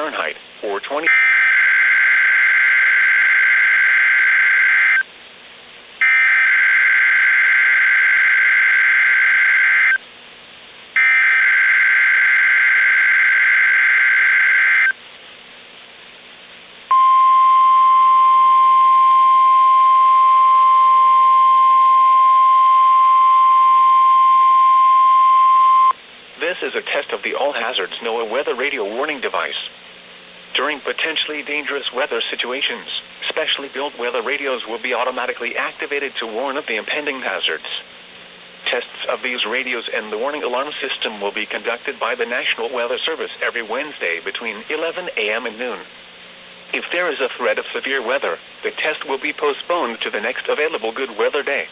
Fahrenheit, or 20. This is a test of the All Hazards NOAA weather radio warning device. During potentially dangerous weather situations, specially built weather radios will be automatically activated to warn of the impending hazards. Tests of these radios and the warning alarm system will be conducted by the National Weather Service every Wednesday between 11 a.m. and noon. If there is a threat of severe weather, the test will be postponed to the next available good weather day.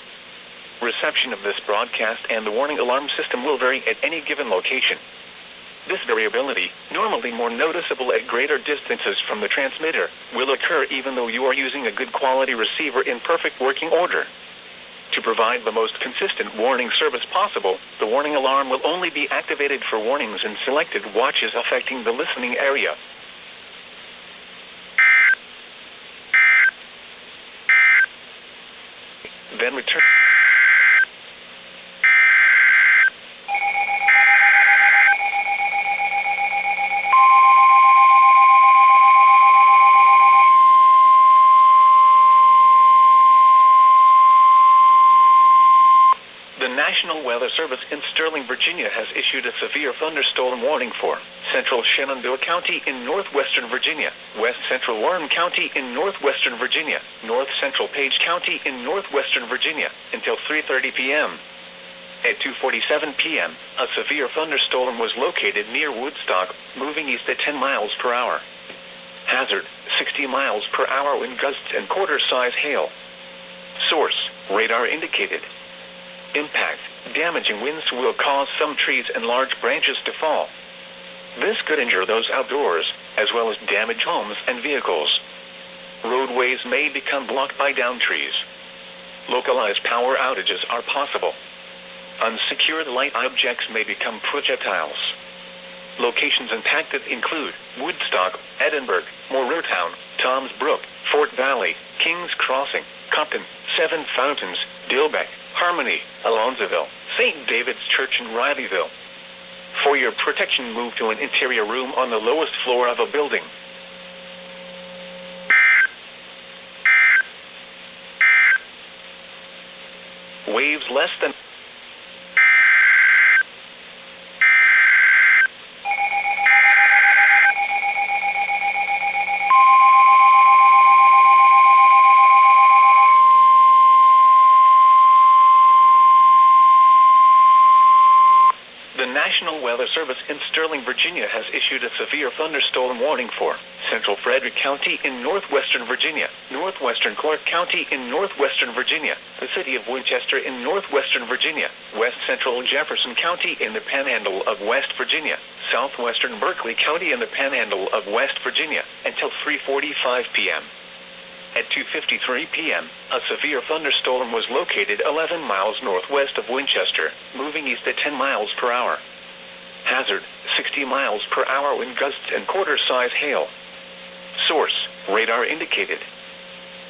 Reception of this broadcast and the warning alarm system will vary at any given location. This variability, normally more noticeable at greater distances from the transmitter, will occur even though you are using a good quality receiver in perfect working order. To provide the most consistent warning service possible, the warning alarm will only be activated for warnings in selected watches affecting the listening area. Then return. The National Weather Service in Sterling, Virginia has issued a severe thunderstorm warning for Central Shenandoah County in northwestern Virginia, West Central Warren County in northwestern Virginia, North Central Page County in northwestern Virginia, until 3:30 p.m. At 2:47 p.m., a severe thunderstorm was located near Woodstock, moving east at 10 miles per hour. Hazard, 60 miles per hour wind gusts and quarter-size hail. Source, radar indicated. Impact, damaging winds will cause some trees and large branches to fall. This could injure those outdoors, as well as damage homes and vehicles. Roadways may become blocked by downed trees. Localized power outages are possible. Unsecured light objects may become projectiles. Locations impacted include Woodstock, Edinburgh, Moortown, Toms Brook, Fort Valley, Kings Crossing, Compton, Seven Fountains, Dilbeck, Harmony, Alonzoville, St. David's Church in Rileyville. For your protection, move to an interior room on the lowest floor of a building. Waves less than The National Weather Service in Sterling, Virginia has issued a severe thunderstorm warning for Central Frederick County in northwestern Virginia, northwestern Clark County in northwestern Virginia, the city of Winchester in northwestern Virginia, west central Jefferson County in the panhandle of West Virginia, southwestern Berkeley County in the panhandle of West Virginia, until 3:45 p.m. At 2:53 p.m., a severe thunderstorm was located 11 miles northwest of Winchester, moving east at 10 miles per hour. Hazard, 60 miles per hour wind gusts and quarter-size hail. Source, radar indicated.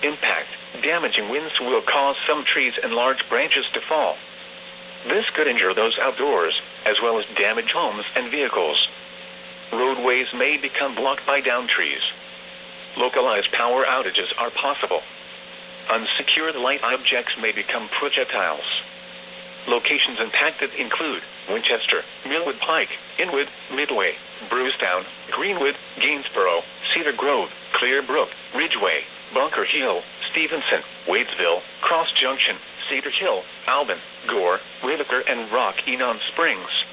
Impact, damaging winds will cause some trees and large branches to fall. This could injure those outdoors, as well as damage homes and vehicles. Roadways may become blocked by downed trees. Localized power outages are possible. Unsecured light objects may become projectiles. Locations impacted include Winchester, Millwood Pike, Inwood, Midway, Brewstown, Greenwood, Gainsboro, Cedar Grove, Clear Brook, Ridgeway, Bunker Hill, Stevenson, Wadesville, Cross Junction, Cedar Hill, Albin, Gore, Whitaker, and Rock Enon Springs.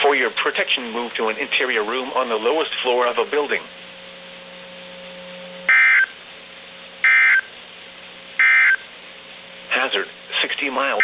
For your protection, move to an interior room on the lowest floor of a building. Hazard, 60 miles.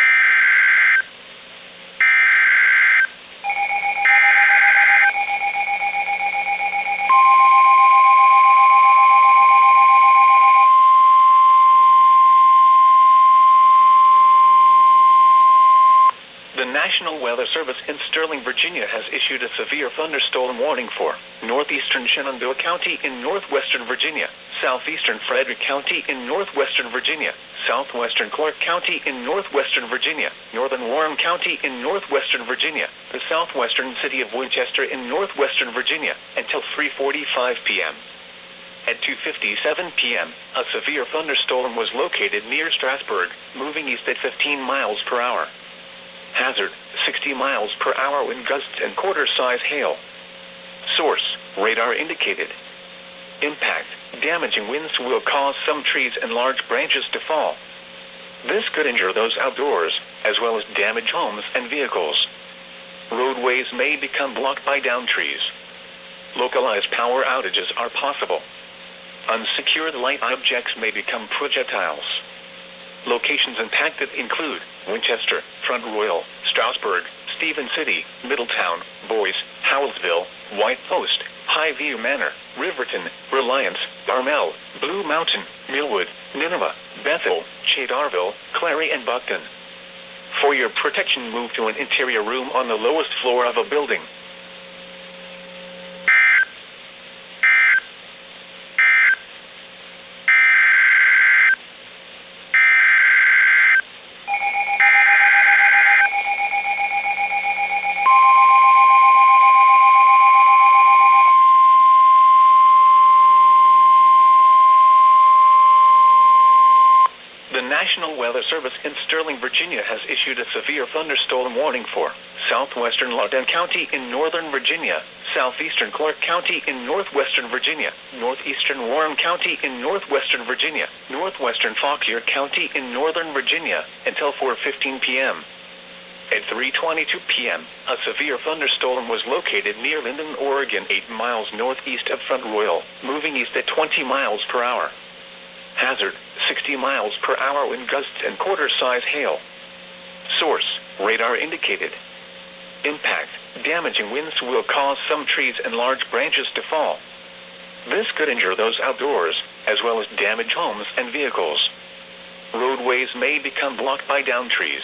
The National Weather Service in Sterling, Virginia has issued a severe thunderstorm warning for northeastern Shenandoah County in northwestern Virginia, southeastern Frederick County in northwestern Virginia, southwestern Clark County in northwestern Virginia, northern Warren County in northwestern Virginia, the southwestern city of Winchester in northwestern Virginia, until 3:45 p.m. At 2:57 p.m., a severe thunderstorm was located near Strasburg, moving east at 15 miles per hour. Hazard, 60 miles per hour wind gusts and quarter-size hail. Source, radar indicated. Impact, damaging winds will cause some trees and large branches to fall. This could injure those outdoors, as well as damage homes and vehicles. Roadways may become blocked by downed trees. Localized power outages are possible. Unsecured light objects may become projectiles. Locations impacted include Winchester, Front Royal, Strasburg, Stephen City, Middletown, Boyce, Howellsville, White Post, Highview Manor, Riverton, Reliance, Carmel, Blue Mountain, Millwood, Nineveh, Bethel, Chadarville, Clary, and Buckton. For your protection, move to an interior room on the lowest floor of a building. The National Weather Service in Sterling, Virginia has issued a severe thunderstorm warning for southwestern Loudoun County in northern Virginia, southeastern Clark County in northwestern Virginia, northeastern Warren County in northwestern Virginia, northwestern Fauquier County in northern Virginia, until 4:15 p.m. At 3:22 p.m., a severe thunderstorm was located near Linden, Oregon, 8 miles northeast of Front Royal, moving east at 20 miles per hour. Hazard, 60 miles per hour wind gusts and quarter-size hail. Source, radar indicated. Impact, damaging winds will cause some trees and large branches to fall. This could injure those outdoors, as well as damage homes and vehicles. Roadways may become blocked by downed trees.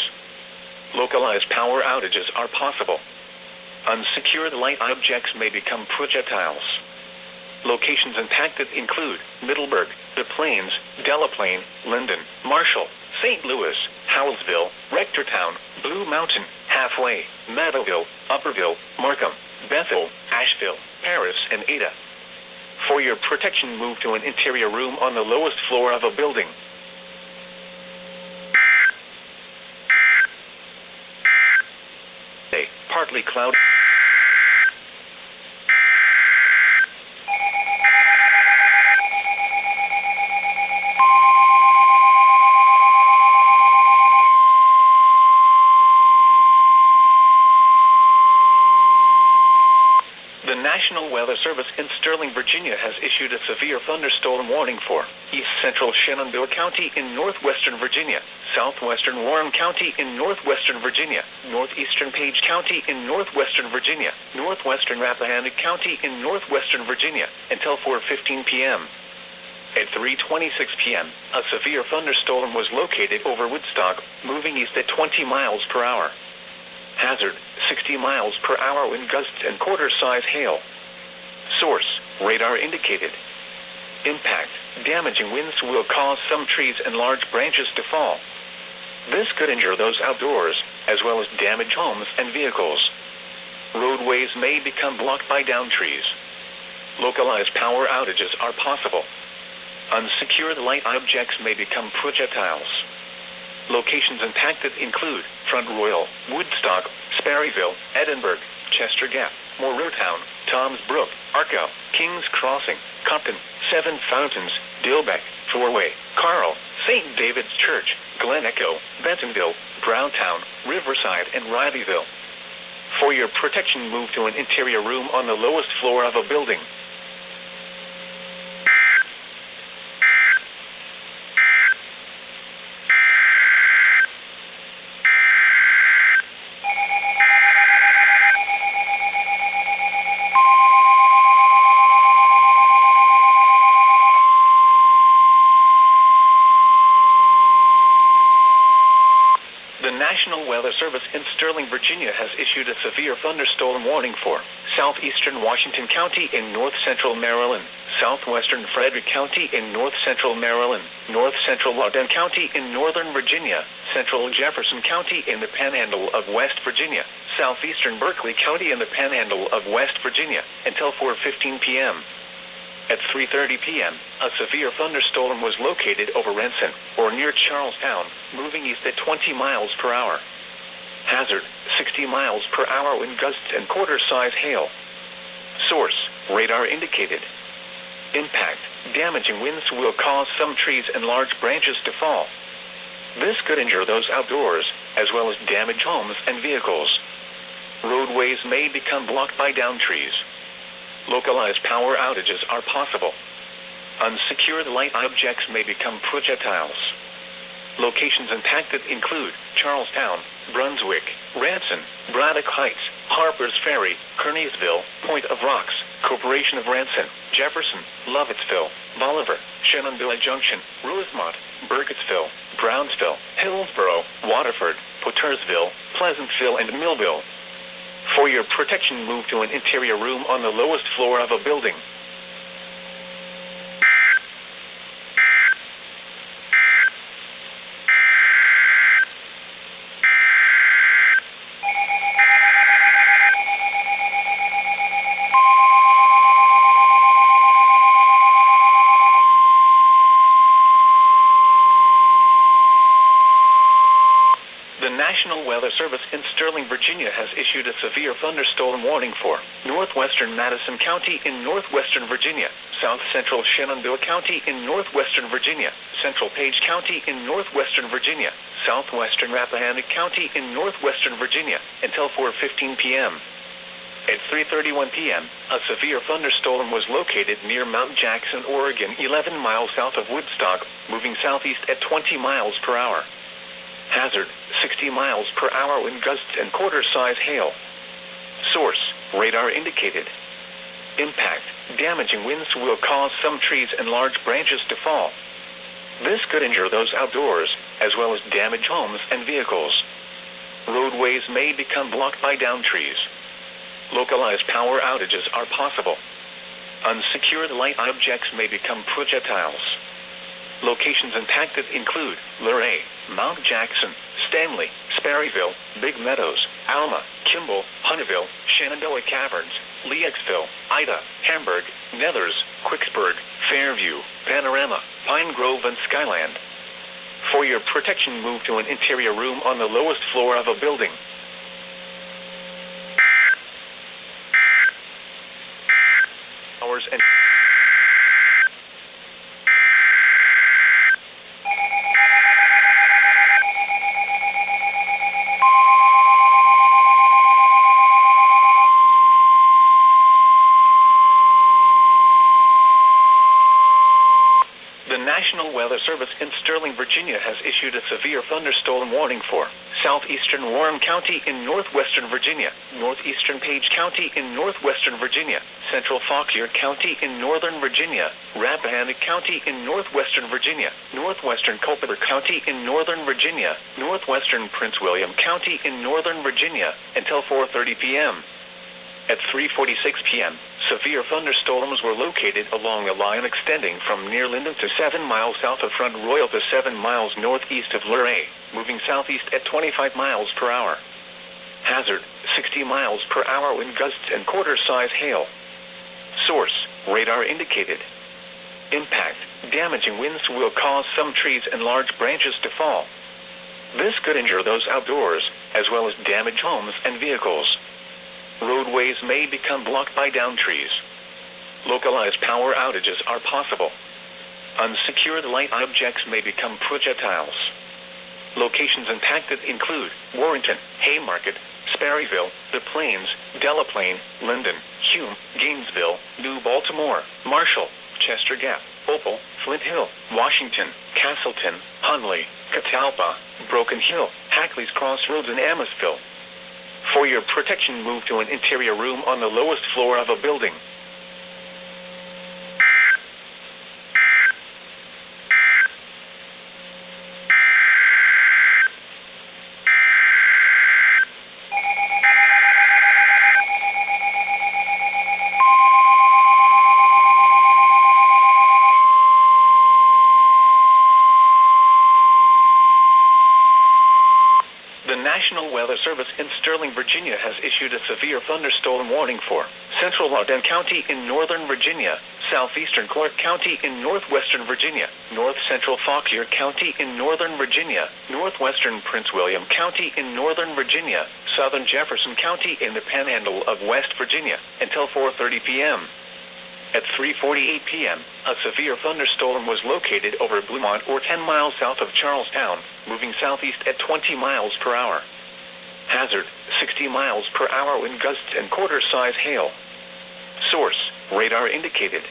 Localized power outages are possible. Unsecured light objects may become projectiles. Locations impacted include Middleburg, Des Plaines, Delaplane, Linden, Marshall, St. Louis, Howellsville, Rectortown, Blue Mountain, Halfway, Meadowville, Upperville, Markham, Bethel, Asheville, Paris, and Ada. For your protection, move to an interior room on the lowest floor of a building. Partly cloudy. The National Weather Service in Sterling, Virginia has issued a severe thunderstorm warning for east central Shenandoah County in northwestern Virginia, southwestern Warren County in northwestern Virginia, northeastern Page County in northwestern Virginia, northwestern Rappahannock County in northwestern Virginia, until 4:15 p.m. At 3:26 p.m., a severe thunderstorm was located over Woodstock, moving east at 20 miles per hour. Hazard, 60 miles per hour wind gusts and quarter-size hail. Source, radar indicated. Impact, damaging winds will cause some trees and large branches to fall. This could injure those outdoors, as well as damage homes and vehicles. Roadways may become blocked by downed trees. Localized power outages are possible. Unsecured light objects may become projectiles. Locations impacted include Front Royal, Woodstock, Sperryville, Edinburgh, Chester Gap, Morristown, Toms Brook, Arco, Kings Crossing, Compton, Seven Fountains, Dilbeck, Fourway, Carl, St. David's Church, Glen Echo, Bentonville, Browntown, Riverside, and Rileyville. For your protection, move to an interior room on the lowest floor of a building. The National Weather Service in Sterling, Virginia has issued a severe thunderstorm warning for southeastern Washington County in north-central Maryland, southwestern Frederick County in north-central Maryland, north-central Loudoun County in northern Virginia, central Jefferson County in the panhandle of West Virginia, southeastern Berkeley County in the panhandle of West Virginia, until 4:15 p.m. At 3:30 p.m., a severe thunderstorm was located over Renton, or near Charlestown, moving east at 20 miles per hour. Hazard, 60 miles per hour wind gusts and quarter-size hail. Source, radar indicated. Impact, damaging winds will cause some trees and large branches to fall. This could injure those outdoors, as well as damage homes and vehicles. Roadways may become blocked by downed trees. Localized power outages are possible. Unsecured light objects may become projectiles. Locations impacted include Charlestown, Brunswick, Ranson, Braddock Heights, Harpers Ferry, Kearneysville, Point of Rocks, Corporation of Ranson, Jefferson, Lovettsville, Bolivar, Shenandoah Junction, Rosemont, Burkittsville, Brownsville, Hillsborough, Waterford, Pottersville, Pleasantville, and Millville. For your protection, move to an interior room on the lowest floor of a building. The National Weather Service in Sterling, Virginia has issued a severe thunderstorm warning for northwestern Madison County in northwestern Virginia, south-central Shenandoah County in northwestern Virginia, central Page County in northwestern Virginia, southwestern Rappahannock County in northwestern Virginia, until 4:15 p.m. At 3:31 p.m., a severe thunderstorm was located near Mount Jackson, Oregon, 11 miles south of Woodstock, moving southeast at 20 miles per hour. Hazard, 60 miles per hour wind gusts and quarter-size hail. Source, radar indicated. Impact, damaging winds will cause some trees and large branches to fall. This could injure those outdoors, as well as damage homes and vehicles. Roadways may become blocked by downed trees. Localized power outages are possible. Unsecured light objects may become projectiles. Locations impacted include Luray, Mount Jackson, Stanley, Sperryville, Big Meadows, Alma, Kimball, Hunterville, Shenandoah Caverns, Leaxville, Ida, Hamburg, Nethers, Quicksburg, Fairview, Panorama, Pine Grove, and Skyland. For your protection, move to an interior room on the lowest floor of a building. Hours and The National Weather Service in Sterling, Virginia has issued a severe thunderstorm warning for southeastern Warren County in northwestern Virginia, northeastern Page County in northwestern Virginia, central Fauquier County in northern Virginia, Rappahannock County in northwestern Virginia, northwestern Culpeper County in northern Virginia, northwestern Prince William County in northern Virginia, until 4:30 p.m. At 3:46 p.m., severe thunderstorms were located along a line extending from near Linden to 7 miles south of Front Royal to 7 miles northeast of Luray, moving southeast at 25 miles per hour. Hazard, 60 miles per hour wind gusts and quarter-size hail. Source, radar indicated. Impact, damaging winds will cause some trees and large branches to fall. This could injure those outdoors, as well as damage homes and vehicles. Roadways may become blocked by downed trees. Localized power outages are possible. Unsecured light objects may become projectiles. Locations impacted include Warrenton, Haymarket, Sperryville, The Plains, Delaplane, Linden, Hume, Gainesville, New Baltimore, Marshall, Chester Gap, Opal, Flint Hill, Washington, Castleton, Hunley, Catalpa, Broken Hill, Hackley's Crossroads, and Amosville. For your protection, move to an interior room on the lowest floor of a building. National Weather Service in Sterling, Virginia has issued a severe thunderstorm warning for central Loudoun County in northern Virginia, southeastern Clark County in northwestern Virginia, north central Fauquier County in northern Virginia, northwestern Prince William County in northern Virginia, southern Jefferson County in the panhandle of West Virginia, until 4:30 p.m. At 3:48 p.m., a severe thunderstorm was located over Bluemont or 10 miles south of Charlestown, moving southeast at 20 miles per hour. Hazard, 60 miles per hour wind gusts and quarter-size hail. Source, radar indicated.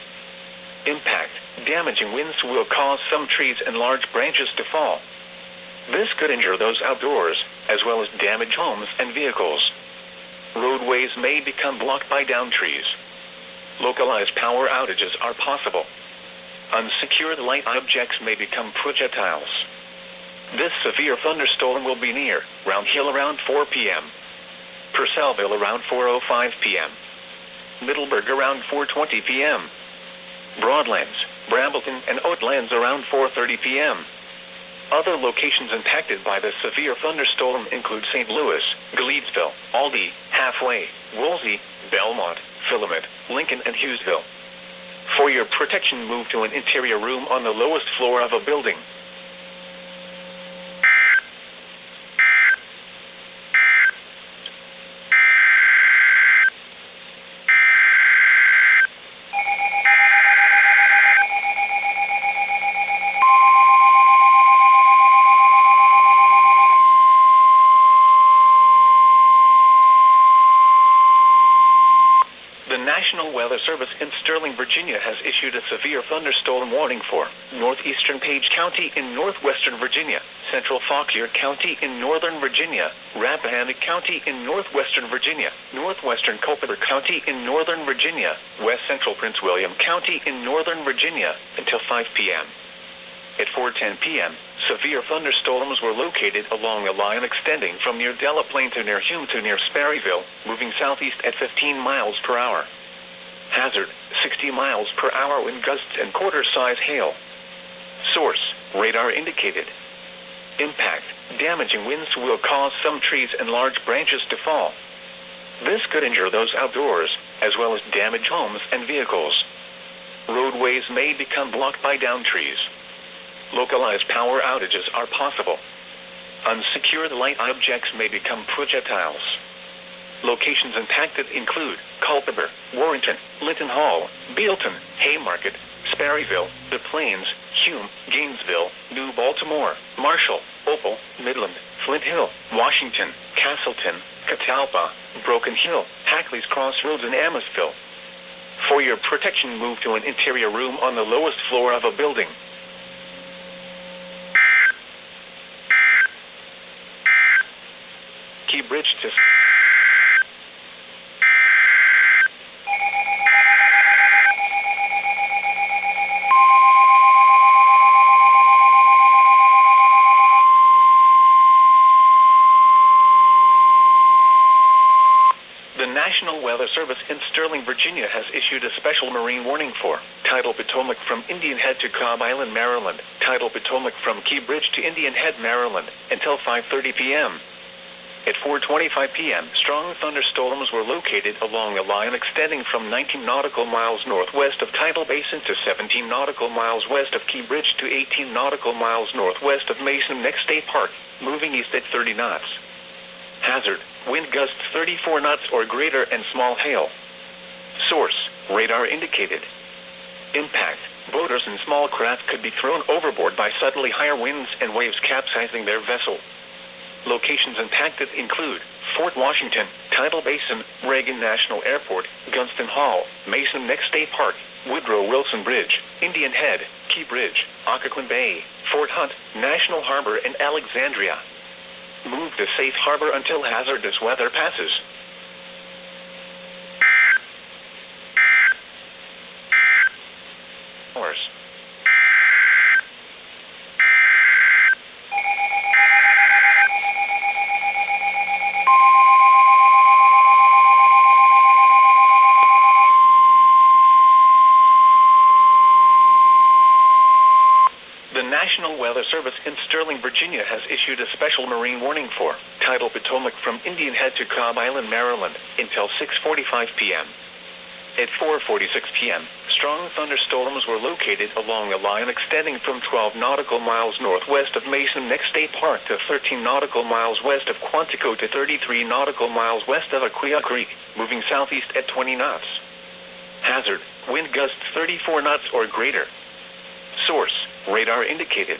Impact, damaging winds will cause some trees and large branches to fall. This could injure those outdoors, as well as damage homes and vehicles. Roadways may become blocked by downed trees. Localized power outages are possible. Unsecured light objects may become projectiles. This severe thunderstorm will be near Round Hill around 4 p.m. Purcellville around 4:05 p.m. Middleburg around 4:20 p.m. Broadlands, Brambleton, and Oatlands around 4:30 p.m. Other locations impacted by the severe thunderstorm include St. Louis, Gleadsville, Aldie, Halfway, Woolsey, Belmont, Philomet, Lincoln, and Hughesville. For your protection, move to an interior room on the lowest floor of a building. The National Weather Service in Sterling, Virginia has issued a severe thunderstorm warning for northeastern Page County in northwestern Virginia, central Fauquier County in northern Virginia, Rappahannock County in northwestern Virginia, northwestern Culpeper County in northern Virginia, west central Prince William County in northern Virginia, until 5 p.m. At 4:10 p.m., severe thunderstorms were located along a line extending from near Delaplane to near Hume to near Sperryville, moving southeast at 15 miles per hour. Hazard, 60 miles per hour wind gusts and quarter-size hail. Source, radar indicated. Impact, damaging winds will cause some trees and large branches to fall. This could injure those outdoors, as well as damage homes and vehicles. Roadways may become blocked by downed trees. Localized power outages are possible. Unsecured light objects may become projectiles. Locations impacted include Culpeper, Warrenton, Linton Hall, Bealton, Haymarket, Sperryville, The Plains, Hume, Gainesville, New Baltimore, Marshall, Opal, Midland, Flint Hill, Washington, Castleton, Catalpa, Broken Hill, Hackley's Crossroads, and Amosville. For your protection, move to an interior room on the lowest floor of a building. Key Bridge to The National Weather Service in Sterling, Virginia has issued a special marine warning for Tidal Potomac from Indian Head to Cobb Island, Maryland, Tidal Potomac from Key Bridge to Indian Head, Maryland, until 5:30 p.m. At 4:25 p.m., strong thunderstorms were located along a line extending from 19 nautical miles northwest of Tidal Basin to 17 nautical miles west of Key Bridge to 18 nautical miles northwest of Mason Neck State Park, moving east at 30 knots. Hazard, wind gusts 34 knots or greater and small hail. Source, radar indicated. Impact, boaters and small craft could be thrown overboard by suddenly higher winds and waves capsizing their vessel. Locations impacted include Fort Washington, Tidal Basin, Reagan National Airport, Gunston Hall, Mason Neck State Park, Woodrow Wilson Bridge, Indian Head, Key Bridge, Occoquan Bay, Fort Hunt, National Harbor, and Alexandria. Move to safe harbor until hazardous weather passes. Hours. The National Weather Service in Sterling, Virginia has issued a special marine warning for tidal Potomac from Indian Head to Cobb Island, Maryland, until 6:45 p.m. At 4:46 p.m., strong thunderstorms were located along a line extending from 12 nautical miles northwest of Mason Neck State Park to 13 nautical miles west of Quantico to 33 nautical miles west of Aquia Creek, moving southeast at 20 knots. Hazard, wind gusts 34 knots or greater. Source, radar indicated.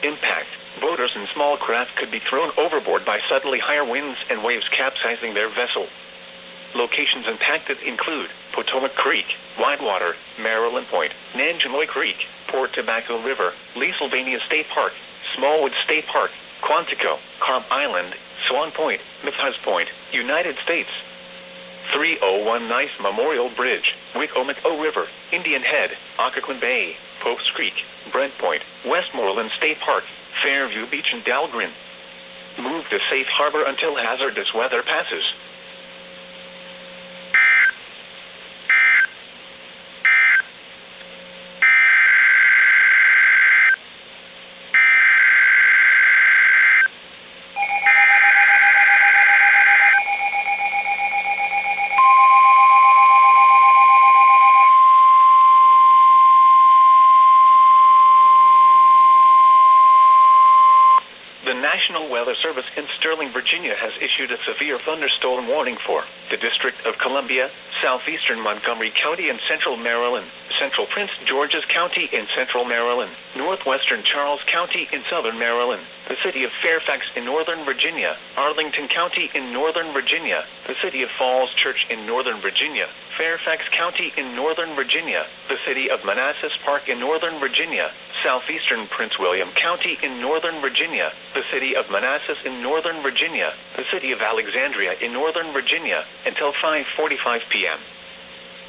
Impact, boaters and small craft could be thrown overboard by suddenly higher winds and waves capsizing their vessel. Locations impacted include Potomac Creek, Widewater, Maryland Point, Nanjanoy Creek, Port Tobacco River, Lee Sylvania State Park, Smallwood State Park, Quantico, Cobb Island, Swan Point, Matthias Point, United States. 301 Nice Memorial Bridge, Wicomico River, Indian Head, Occoquan Bay, Popes Creek, Brent Point, Westmoreland State Park, Fairview Beach and Dahlgren. Move to safe harbor until hazardous weather passes. The National Weather Service in Sterling, Virginia has issued a severe thunderstorm warning for the District of Columbia, southeastern Montgomery County in central Maryland, central Prince George's County in central Maryland, northwestern Charles County in southern Maryland, the city of Fairfax in northern Virginia, Arlington County in northern Virginia, the city of Falls Church in northern Virginia, Fairfax County in northern Virginia, the city of Manassas Park in northern Virginia, southeastern Prince William County in northern Virginia, the city of Manassas in northern Virginia, the city of Alexandria in northern Virginia, until 5:45 p.m.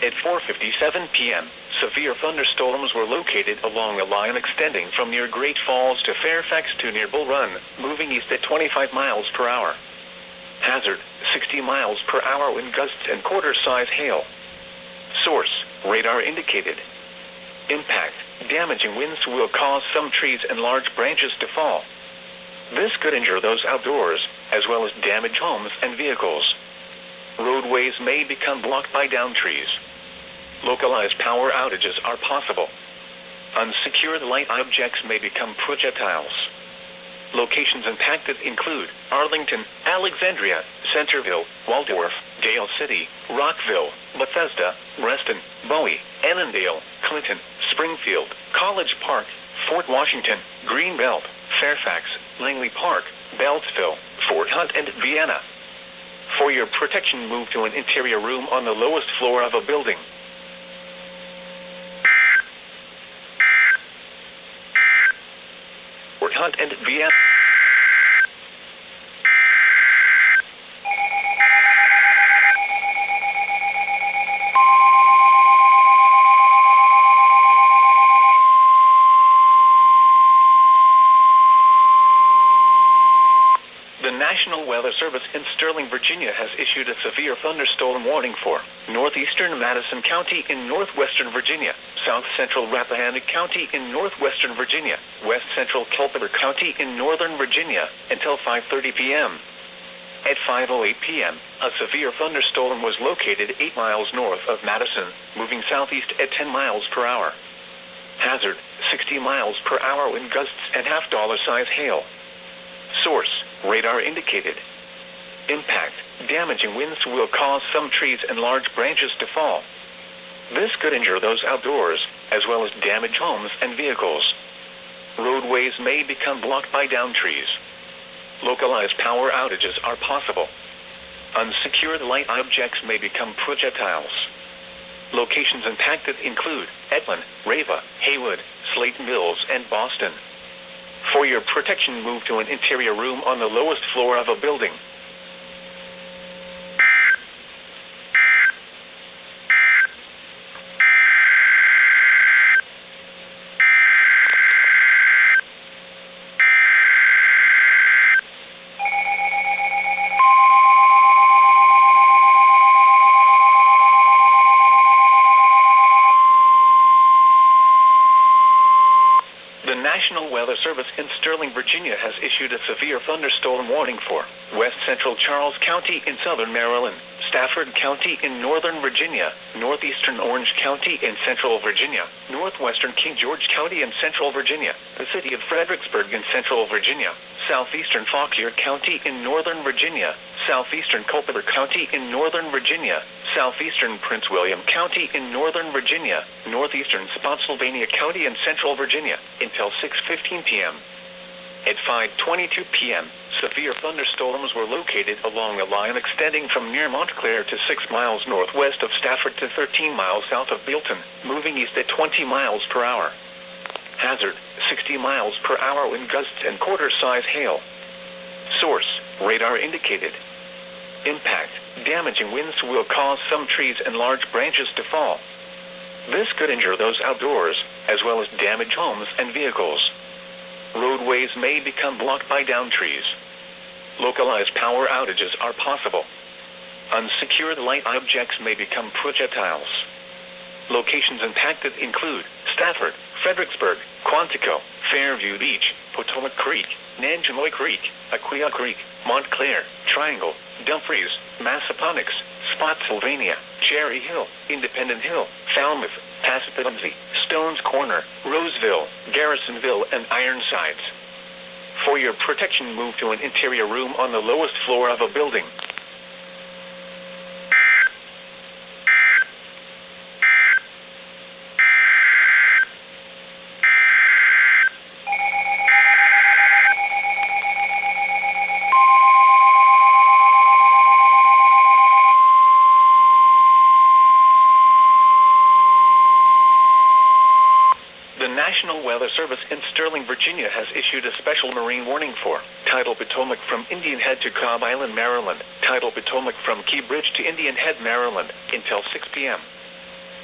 At 4:57 p.m., severe thunderstorms were located along a line extending from near Great Falls to Fairfax to near Bull Run, moving east at 25 miles per hour. Hazard, 60 miles per hour wind gusts and quarter-size hail. Source, radar indicated. Impact, damaging winds will cause some trees and large branches to fall. This could injure those outdoors, as well as damage homes and vehicles. Roadways may become blocked by downed trees. Localized power outages are possible. Unsecured light objects may become projectiles. Locations impacted include Arlington, Alexandria, Centerville, Waldorf, Dale City, Rockville, Bethesda, Reston, Bowie, Annandale, Clinton, Springfield, College Park, Fort Washington, Greenbelt, Fairfax, Langley Park, Beltsville, Fort Hunt, and Vienna. For your protection, move to an interior room on the lowest floor of a building. Fort Hunt and Vienna. The National Weather Service in Sterling, Virginia has issued a severe thunderstorm warning for northeastern Madison County in northwestern Virginia, south central Rappahannock County in northwestern Virginia, west central Culpeper County in northern Virginia, until 5:30 p.m. At 5:08 p.m., a severe thunderstorm was located 8 miles north of Madison, moving southeast at 10 miles per hour. Hazard, 60 miles per hour wind gusts and half-dollar-size hail. Source, radar indicated. Impact, damaging winds will cause some trees and large branches to fall. This could injure those outdoors, as well as damage homes and vehicles. Roadways may become blocked by downed trees. Localized power outages are possible. Unsecured light objects may become projectiles. Locations impacted include Edmond, Rava, Haywood, Slate Mills, and Boston. For your protection, move to an interior room on the lowest floor of a building. The National Weather Service in Sterling, Virginia has issued a severe thunderstorm warning for west central Charles County in southern Maryland, Stafford County in northern Virginia, northeastern Orange County in central Virginia, northwestern King George County in central Virginia, the city of Fredericksburg in central Virginia, southeastern Fauquier County in northern Virginia, southeastern Culpeper County in northern Virginia, southeastern Prince William County in northern Virginia, northeastern Spotsylvania County in central Virginia, until 6:15 p.m. At 5:22 p.m., severe thunderstorms were located along a line extending from near Montclair to 6 miles northwest of Stafford to 13 miles south of Bealton, moving east at 20 miles per hour. Hazard, 60 miles per hour wind gusts and quarter-size hail. Source, radar indicated. Impact, damaging winds will cause some trees and large branches to fall. This could injure those outdoors, as well as damage homes and vehicles. Roadways may become blocked by downed trees. Localized power outages are possible. Unsecured light objects may become projectiles. Locations impacted include Stafford, Fredericksburg, Quantico, Fairview Beach, Potomac Creek, Nanjemoy Creek, Aquia Creek, Montclair, Triangle, Dumfries, Massaponax, Spotsylvania, Cherry Hill, Independent Hill, Falmouth, Passapennsy, Stones Corner, Roseville, Garrisonville, and Ironsides. For your protection, move to an interior room on the lowest floor of a building. The National Weather Service in Sterling, Virginia has issued a special marine warning for Tidal Potomac from Indian Head to Cobb Island, Maryland, Tidal Potomac from Key Bridge to Indian Head, Maryland, until 6 p.m.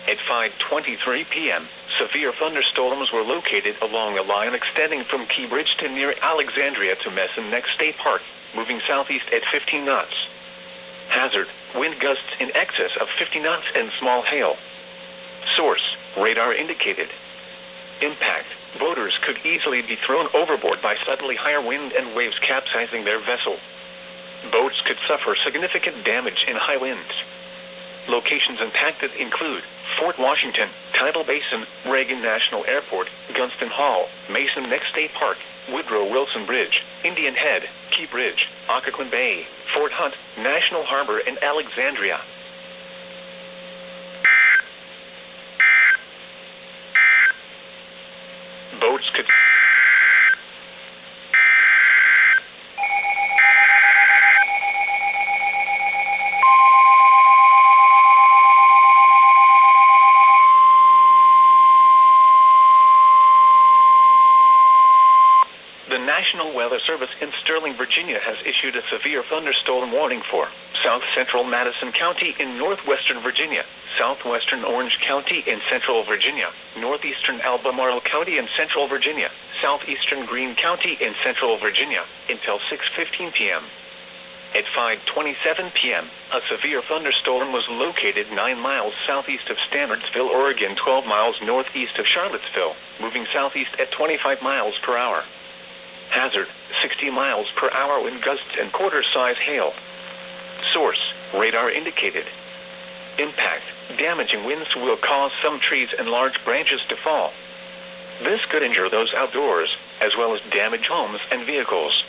At 5:23 p.m., severe thunderstorms were located along a line extending from Key Bridge to near Alexandria to Messon Neck State Park, moving southeast at 15 knots. Hazard, wind gusts in excess of 50 knots and small hail. Source, radar indicated. Impact, boaters could easily be thrown overboard by suddenly higher wind and waves capsizing their vessel. Boats could suffer significant damage in high winds. Locations impacted include Fort Washington, Tidal Basin, Reagan National Airport, Gunston Hall, Mason Neck State Park, Woodrow Wilson Bridge, Indian Head, Key Bridge, Occoquan Bay, Fort Hunt, National Harbor, and Alexandria. Boats could... The National Weather Service in Sterling, Virginia has issued a severe thunderstorm warning for south central Madison County in northwestern Virginia, southwestern Orange County in central Virginia, northeastern Albemarle County in central Virginia, southeastern Greene County in central Virginia, until 6:15 p.m. At 5:27 p.m., a severe thunderstorm was located 9 miles southeast of Stanardsville, Oregon, 12 miles northeast of Charlottesville, moving southeast at 25 miles per hour. Hazard, 60 miles per hour wind gusts and quarter-size hail. Source, radar indicated. Impact, damaging winds will cause some trees and large branches to fall. This could injure those outdoors, as well as damage homes and vehicles.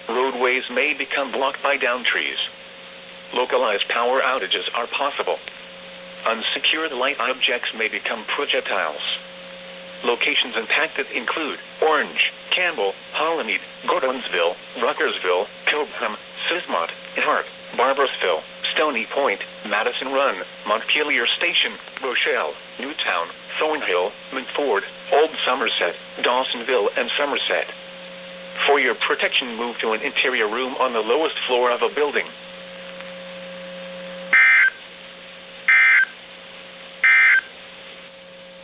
Roadways may become blocked by downed trees. Localized power outages are possible. Unsecured light objects may become projectiles. Locations impacted include Orange, Campbell, Hollymead, Gordonsville, Ruckersville, Pilgrim, Sismont, Hart, Barbersville, Stony Point, Madison Run, Montpelier Station, Rochelle, Newtown, Thornhill, Montford, Old Somerset, Dawsonville, and Somerset. For your protection, move to an interior room on the lowest floor of a building.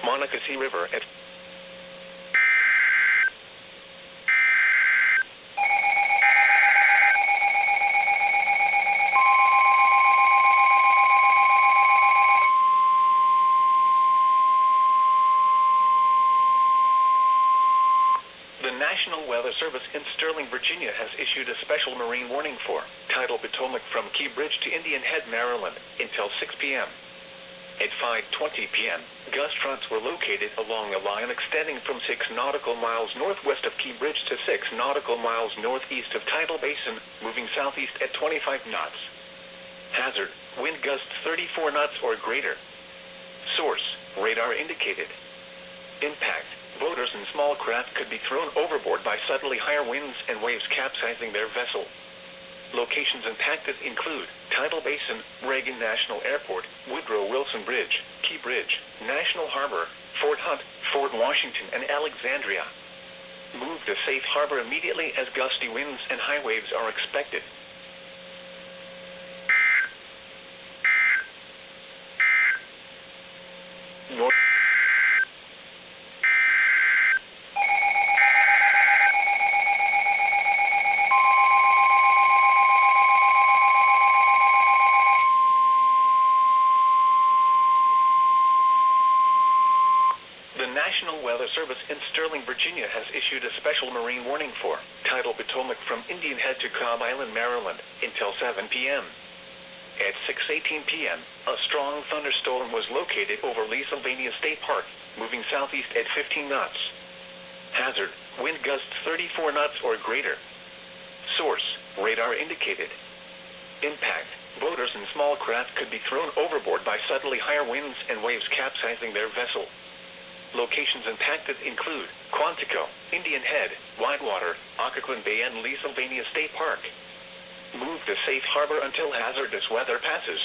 Monocacy River at The National Weather Service in Sterling, Virginia has issued a special marine warning for tidal Potomac from Key Bridge to Indian Head, Maryland, until 6 p.m. At 5:20 p.m., gust fronts were located along a line extending from 6 nautical miles northwest of Key Bridge to 6 nautical miles northeast of Tidal Basin, moving southeast at 25 knots. Hazard, wind gusts 34 knots or greater. Source, radar indicated. Impact, boaters and small craft could be thrown overboard by suddenly higher winds and waves capsizing their vessel. Locations impacted include Tidal Basin, Reagan National Airport, Woodrow Wilson Bridge, Key Bridge, National Harbor, Fort Hunt, Fort Washington, and Alexandria. Move to safe harbor immediately as gusty winds and high waves are expected. North The National Weather Service in Sterling, Virginia has issued a special marine warning for tidal Potomac from Indian Head to Cobb Island, Maryland, until 7 p.m. At 6:18 p.m., a strong thunderstorm was located over Lee Sylvania State Park, moving southeast at 15 knots. Hazard, wind gusts 34 knots or greater. Source, radar indicated. Impact, boaters and small craft could be thrown overboard by suddenly higher winds and waves capsizing their vessel. Locations impacted include Quantico, Indian Head, Whitewater, Occoquan Bay, and Lee Sylvania State Park. Move to safe harbor until hazardous weather passes.